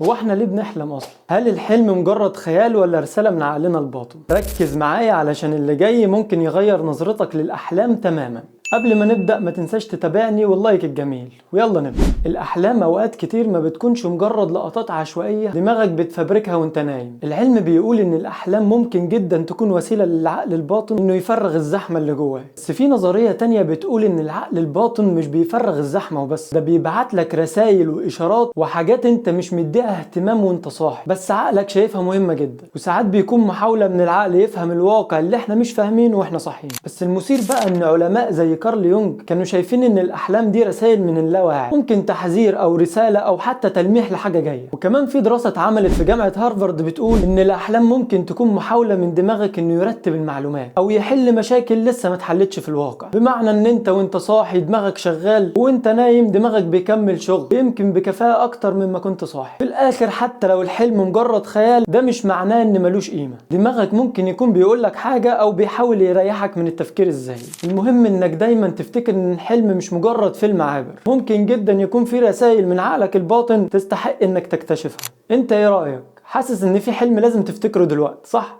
هو احنا ليه بنحلم اصلا؟ هل الحلم مجرد خيال ولا رسالة من عقلنا الباطن؟ ركز معايا علشان اللي جاي ممكن يغير نظرتك للأحلام تماما. قبل ما نبدأ ما تنساش تتابعني واللايك الجميل، ويلا نبدأ. الأحلام أوقات كتير ما بتكونش مجرد لقطات عشوائية دماغك بتفبركها وانت نايم. العلم بيقول إن الأحلام ممكن جدا تكون وسيلة للعقل الباطن إنه يفرغ الزحمة اللي جواه. بس في نظرية تانية بتقول إن العقل الباطن مش بيفرغ الزحمة وبس، ده بيبعت لك رسائل وإشارات وحاجات انت مش مديها اهتمام وانت صاحي، بس عقلك شايفها مهمة جدا. وساعات بيكون محاولة من العقل يفهم الواقع اللي احنا مش فاهمينه واحنا صاحيين. بس المثير بقى ان علماء زي كارل يونغ كانوا شايفين ان الاحلام دي رسائل من اللاواعي، ممكن تحذير او رسالة او حتى تلميح لحاجة جاية. وكمان في دراسة اتعملت في جامعة هارفارد بتقول ان الاحلام ممكن تكون محاولة من دماغك انه يرتب المعلومات او يحل مشاكل لسه ما اتحلتش في الواقع. بمعنى ان انت وانت صاحي دماغك شغال، وانت نايم دماغك بيكمل شغل يمكن بكفاءة اكتر مما كنت صاحي. في الاخر حتى لو الحلم مجرد خيال ده مش معناه ان ملوش قيمة. دماغك ممكن يكون بيقولك حاجة او بيحاول يريحك من التفكير الذهني. المهم انك دايما تفتكر ان الحلم مش مجرد فيلم عابر، ممكن جدا يكون في رسائل من عقلك الباطن تستحق انك تكتشفها. انت ايه رأيك؟ حاسس ان في حلم لازم تفتكره دلوقتي، صح؟